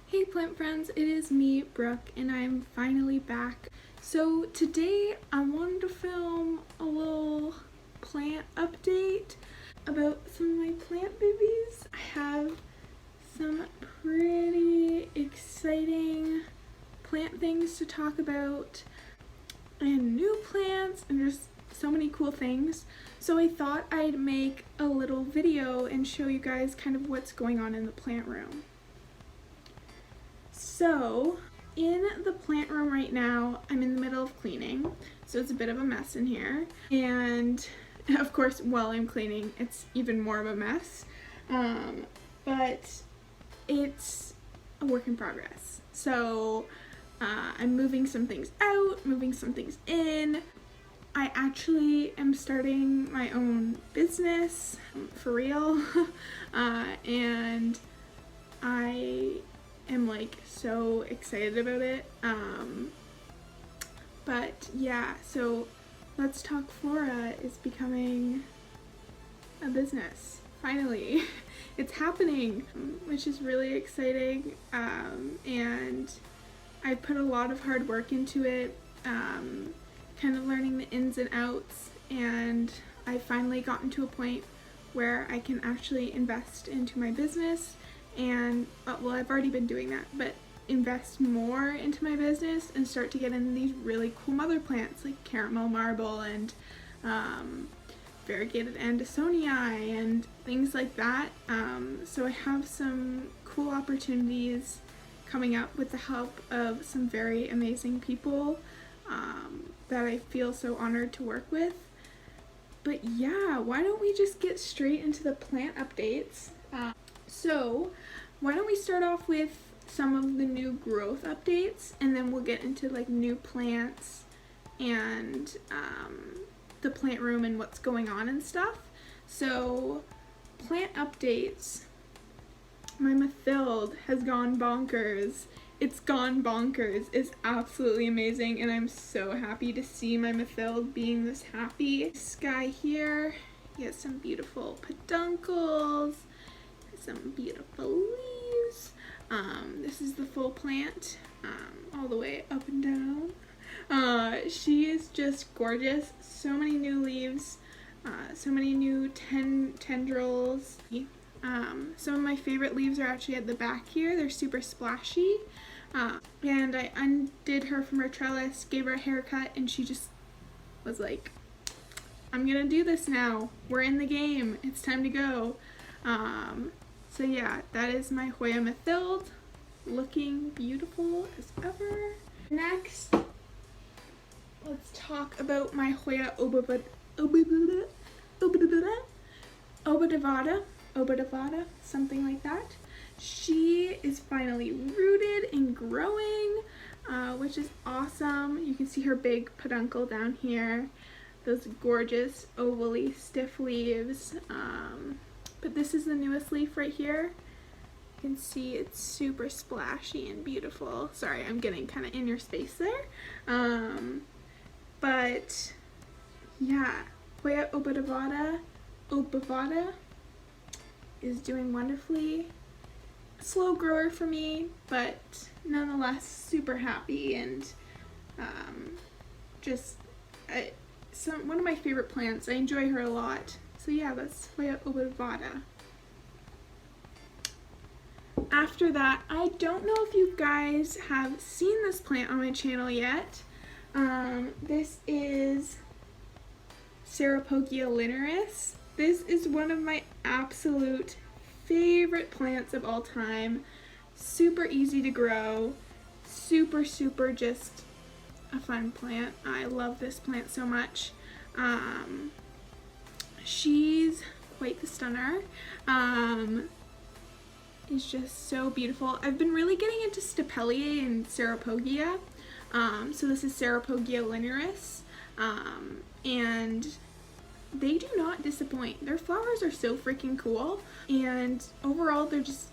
Hey plant friends, it is me, Brooke, and I'm finally back. So today I wanted to film a little plant update about some of my plant babies. I have some pretty exciting plant things to talk about and new plants and just so many cool things. So I thought I'd make a little video and show you guys kind of what's going on in the plant room. So, in the plant room right now, I'm in the middle of cleaning, so it's a bit of a mess in here. And of course, while I'm cleaning, it's even more of a mess. But it's a work in progress. So, I'm moving some things out, moving some things in. I actually am starting my own business, for real. And I am like so excited about it. But yeah, so Let's Talk Flora is becoming a business, finally. It's happening, which is really exciting, and I put a lot of hard work into it, kind of learning the ins and outs, and I finally gotten to a point where I can actually invest into my business and, well, I've already been doing that, but invest more into my business and start to get in these really cool mother plants like caramel marble and variegated Andersonii and things like that. So I have some cool opportunities coming up with the help of some very amazing people that I feel so honored to work with. But yeah, why don't we just get straight into the plant updates? So why don't we start off with some of the new growth updates, and then we'll get into like new plants and the plant room and what's going on and stuff. So plant updates. My Mathilde has gone bonkers. It's gone bonkers. It's absolutely amazing, and I'm so happy to see my Mathilde being this happy. This guy here, he has some beautiful peduncles, some beautiful leaves. This is the full plant, all the way up and down. She is just gorgeous. So many new leaves, so many new tendrils. Some of my favorite leaves are actually at the back here. They're super splashy. And I undid her from her trellis, gave her a haircut, and she just was like, I'm gonna do this now. We're in the game. It's time to go. So yeah, that is my Hoya Mathilde, looking beautiful as ever. Next, let's talk about my Hoya Obadavada, something like that. She is finally rooted and growing, which is awesome. You can see her big peduncle down here, those gorgeous ovally stiff leaves. But this is the newest leaf right here. You can see it's super splashy and beautiful. Sorry, I'm getting kind of in your space there. But yeah, Hoya Obadavada is doing wonderfully. Slow grower for me, but nonetheless super happy, and one of my favorite plants. I enjoy her a lot. So yeah, that's Hoya Obadavada. After that, I don't know if you guys have seen this plant on my channel yet. This is Ceropogia linearis. This is one of my absolute favorite plants of all time. Super easy to grow. Super just a fun plant. I love this plant so much. She's quite the stunner. It's just so beautiful. I've been really getting into Stapeliae and Ceropogia. So this is Ceropogia linearis. And they do not disappoint. Their flowers are so freaking cool, and overall they're just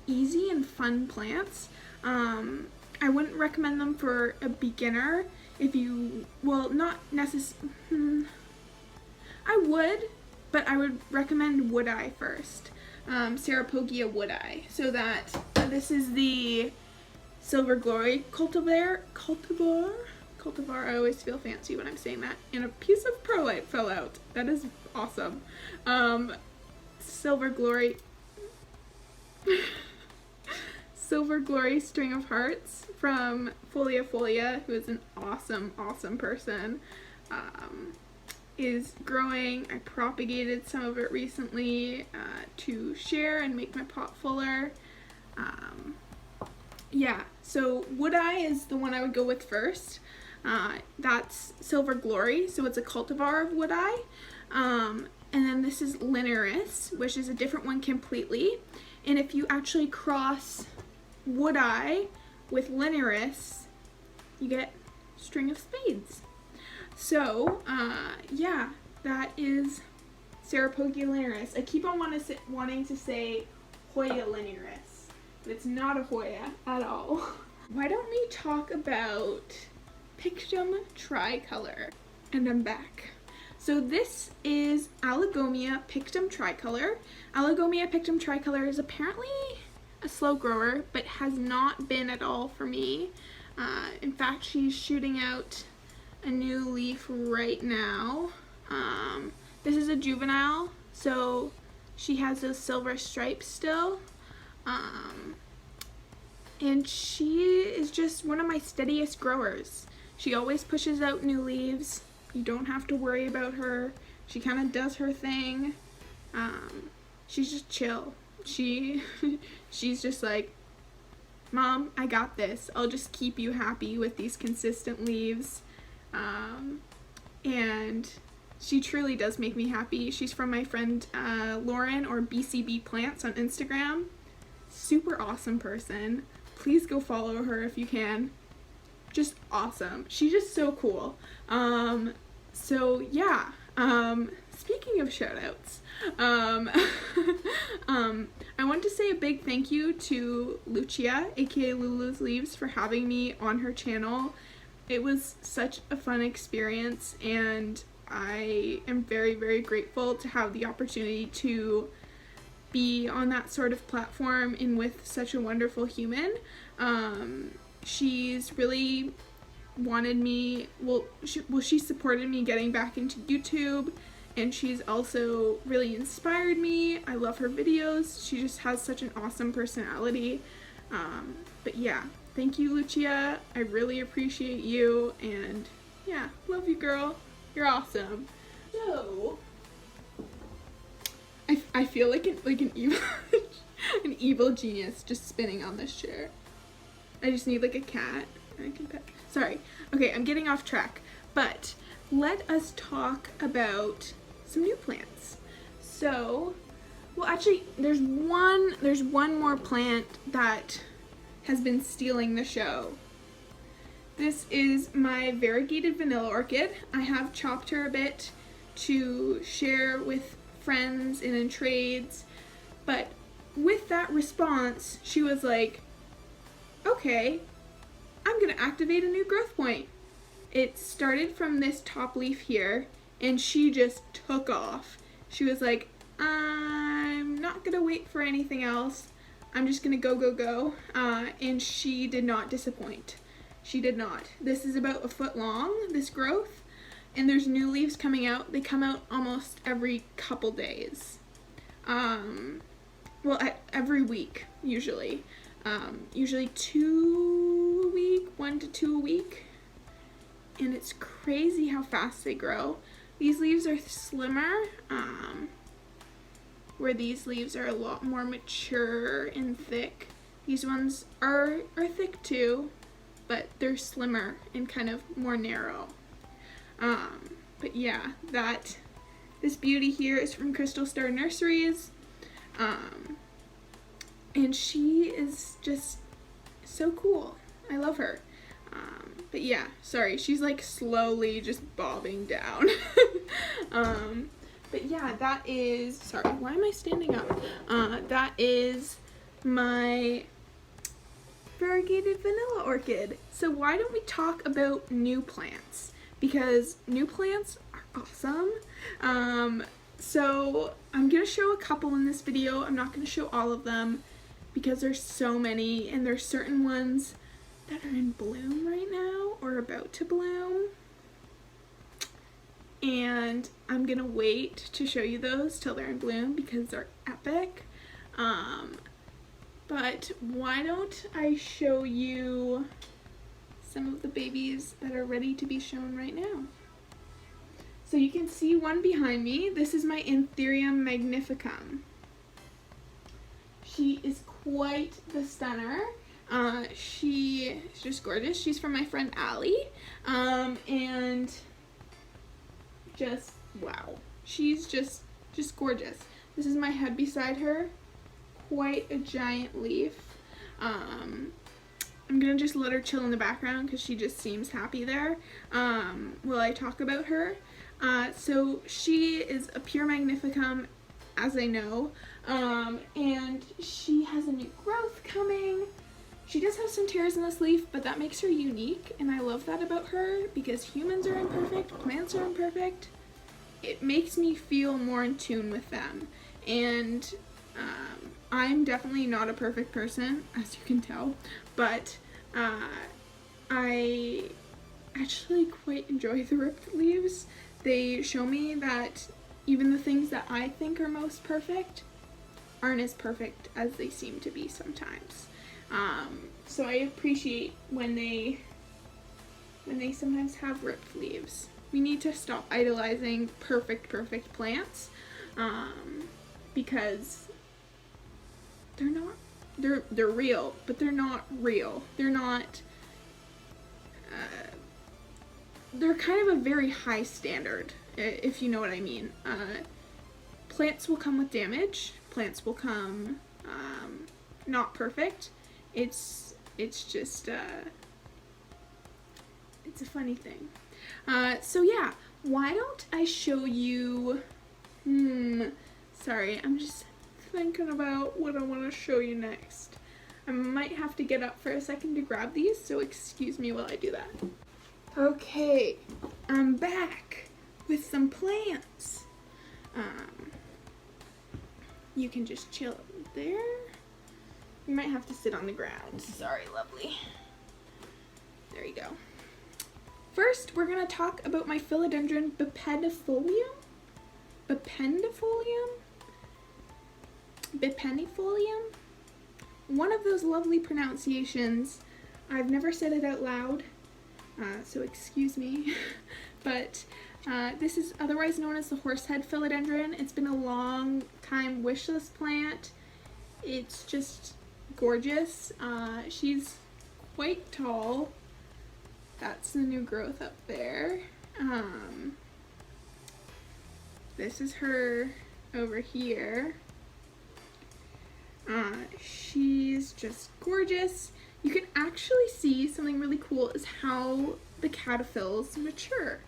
easy and fun plants. I wouldn't recommend them for a beginner if you, well, not necessarily, I would, but I would recommend Woodeye first. Ceropogia Woodeye, so that This is the Silver Glory cultivar. I always feel fancy when I'm saying that. And a piece of perlite fell out. That is awesome. Silver Glory String of Hearts from Folia, who is an awesome person, is growing. I propagated some of it recently to share and make my pot fuller. Yeah, so Wood Eye is the one I would go with first. That's Silver Glory, so it's a cultivar of Wood Eye. And then this is Linaris, which is a different one completely. And if you actually cross Wood Eye with Linaris, you get String of Spades. So, yeah, that is Sarapogia Linaris. I keep on wanting to say Hoya Linaris, but it's not a Hoya at all. Why don't we talk about Pictum Tricolor? And I'm back. So this is Allegomia Pictum Tricolor. Allegomia Pictum Tricolor is apparently a slow grower, but has not been at all for me. In fact, she's shooting out a new leaf right now. This is a juvenile, so she has those silver stripes still. And she is just one of my steadiest growers. She always pushes out new leaves. You don't have to worry about her. She kind of does her thing. She's just chill. She's just like, Mom, I got this. I'll just keep you happy with these consistent leaves. And she truly does make me happy. She's from my friend Lauren, or BCB Plants on Instagram. Super awesome person. Please go follow her if you can. Just awesome. She's just so cool. So yeah, speaking of shout outs, I want to say a big thank you to Lucia, aka Lulu's Leaves, for having me on her channel. It was such a fun experience, and I am very, very grateful to have the opportunity to be on that sort of platform and with such a wonderful human. She's really wanted me, she supported me getting back into YouTube, and she's also really inspired me. I love her videos. She just has such an awesome personality. But yeah, thank you, Lucia. I really appreciate you, and yeah, love you, girl. You're awesome. So, I feel like an evil an evil genius just spinning on this chair. I just need like a cat I can pet. Sorry. Okay, I'm getting off track. But let us talk about some new plants. So, well, actually, there's one more plant that has been stealing the show. This is my variegated vanilla orchid. I have chopped her a bit to share with friends and in trades, but with that response, she was like, okay, I'm gonna activate a new growth point. It started from this top leaf here, and she just took off. She was like, I'm not gonna wait for anything else. I'm just gonna go. And she did not disappoint. She did not. This is about a foot long, this growth, and there's new leaves coming out. They come out almost every couple days. Well, every week, usually. Usually 2 a week, 1 to 2 a week. And it's crazy how fast they grow. These leaves are slimmer, where these leaves are a lot more mature and thick. These ones are thick too, but they're slimmer and kind of more narrow. But yeah, this beauty here is from Crystal Star Nurseries. And she is just so cool. I love her. But yeah, sorry, she's like slowly just bobbing down. But yeah, that is, sorry, why am I standing up? That is my variegated vanilla orchid. So why don't we talk about new plants? Because new plants are awesome. So I'm gonna show a couple in this video. I'm not gonna show all of them. because there's so many, and there's certain ones that are in bloom right now or about to bloom. And I'm gonna wait to show you those till they're in bloom because they're epic. But why don't I show you some of the babies that are ready to be shown right now. So you can see one behind me. This is my Anthurium magnificum. She is quite the stunner. She's just gorgeous. She's from my friend Allie. And just, wow. She's just gorgeous. This is my head beside her. Quite a giant leaf. I'm gonna just let her chill in the background because she just seems happy there while I talk about her. So she is a pure magnificum, as I know, and she has a new growth coming. She does have some tears in this leaf, but that makes her unique, and I love that about her because humans are imperfect, plants are imperfect. It makes me feel more in tune with them, and I'm definitely not a perfect person, as you can tell, but I actually quite enjoy the ripped leaves. They show me that even the things that I think are most perfect aren't as perfect as they seem to be sometimes. So I appreciate when they sometimes have ripped leaves. We need to stop idolizing perfect plants, because they're not, they're real, but they're not real. They're not, they're kind of a very high standard, if you know what I mean. Plants will come with damage. Plants will come not perfect. It's just, it's a funny thing. So yeah, why don't I show you, sorry, I'm just thinking about what I want to show you next. I might have to get up for a second to grab these, so excuse me while I do that. Okay, I'm back with some plants. You can just chill there. You might have to sit on the ground. Sorry, lovely. There you go. First, we're going to talk about my Philodendron bipedifolium. Bipedifolium? One of those lovely pronunciations. I've never said it out loud, so excuse me. But this is otherwise known as the horsehead philodendron. It's been a long time wish list plant. It's just gorgeous. She's quite tall. That's the new growth up there. This is her over here. She's just gorgeous. You can actually see something really cool is how the caterpillars mature.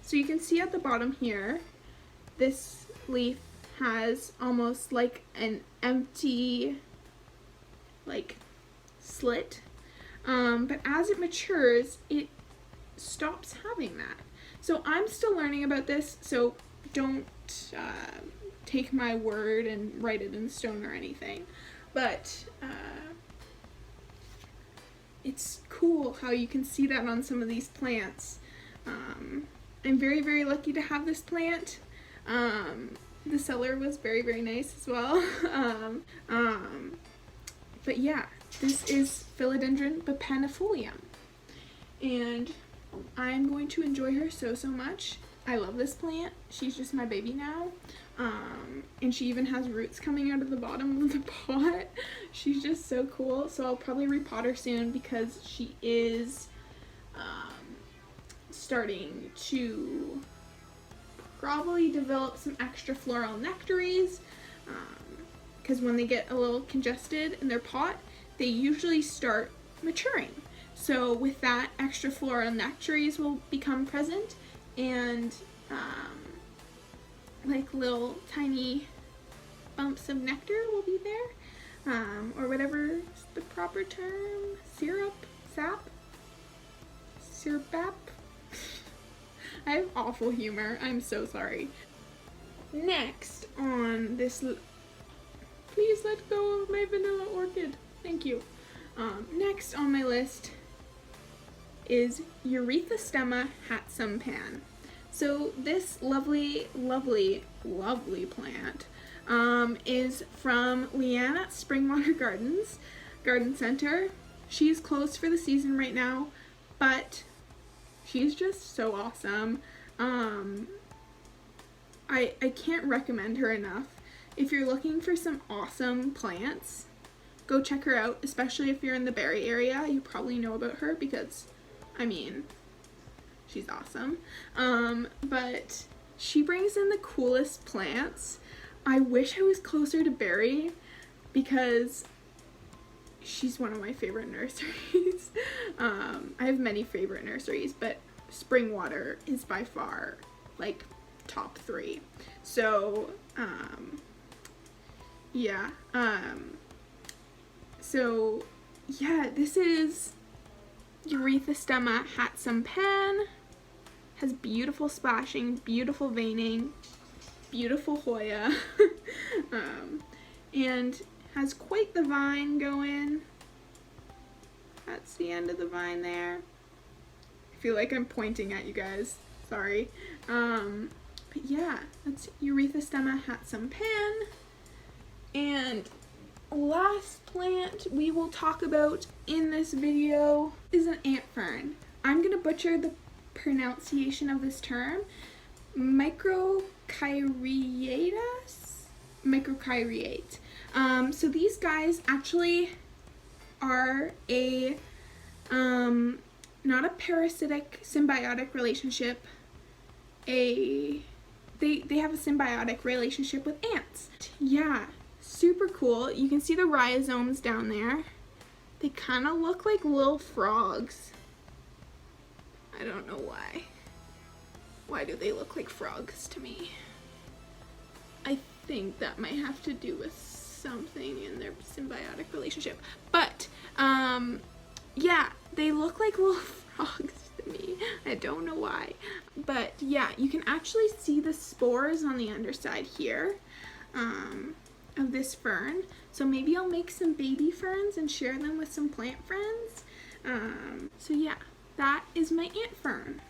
So you can see at the bottom here, this leaf has almost like an empty, like, slit. But as it matures, it stops having that. So I'm still learning about this, so don't take my word and write it in stone or anything. But it's cool how you can see that on some of these plants. I'm very, very lucky to have this plant. The seller was very, very nice as well. But yeah, this is Philodendron bipedifolium. And I'm going to enjoy her so much. I love this plant. She's just my baby now. And she even has roots coming out of the bottom of the pot. She's just so cool. So I'll probably repot her soon because she is starting to probably develop some extra floral nectaries. Because when they get a little congested in their pot, they usually start maturing. So with that, extra floral nectaries will become present, and like little tiny bumps of nectar will be there, or whatever is the proper term, sap. I have awful humor, I'm so sorry. Next on this Please let go of my vanilla orchid. Thank you. Next on my list is Eurythostema hatsumpan. So this lovely, lovely, lovely plant is from Leanne at Springwater Gardens Garden Center. She's closed for the season right now, but she's just so awesome. I can't recommend her enough. If you're looking for some awesome plants, go check her out, especially if you're in the Barrie area. You probably know about her because, I mean, she's awesome. But she brings in the coolest plants. I wish I was closer to Barrie because she's one of my favorite nurseries. I have many favorite nurseries, but Springwater is by far like top 3. So, yeah. So, yeah, this is Eurythostema hatsumpan. Has beautiful splashing, beautiful veining, beautiful Hoya, and has quite the vine going. That's the end of the vine there. I feel like I'm pointing at you guys. Sorry. But yeah, that's Eurythostema hatsumpan. And last plant we will talk about in this video is an ant fern. I'm gonna butcher the pronunciation of this term. Microchiriatus? So these guys actually are a not a parasitic symbiotic relationship. They have a symbiotic relationship with ants. Yeah, super cool. You can see the rhizomes down there. They kind of look like little frogs. I don't know why. Why do they look like frogs to me? I think that might have to do with something in their symbiotic relationship. But, yeah, they look like little frogs to me. I don't know why. But, yeah, you can actually see the spores on the underside here of this fern. So maybe I'll make some baby ferns and share them with some plant friends. So, yeah. That is my ant fern.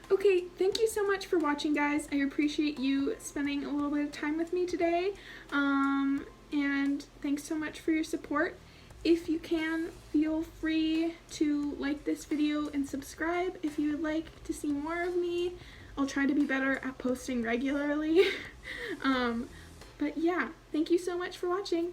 Okay, thank you so much for watching, guys. I appreciate you spending a little bit of time with me today. And thanks so much for your support. If you can, feel free to like this video and subscribe if you would like to see more of me. I'll try to be better at posting regularly. But yeah, thank you so much for watching.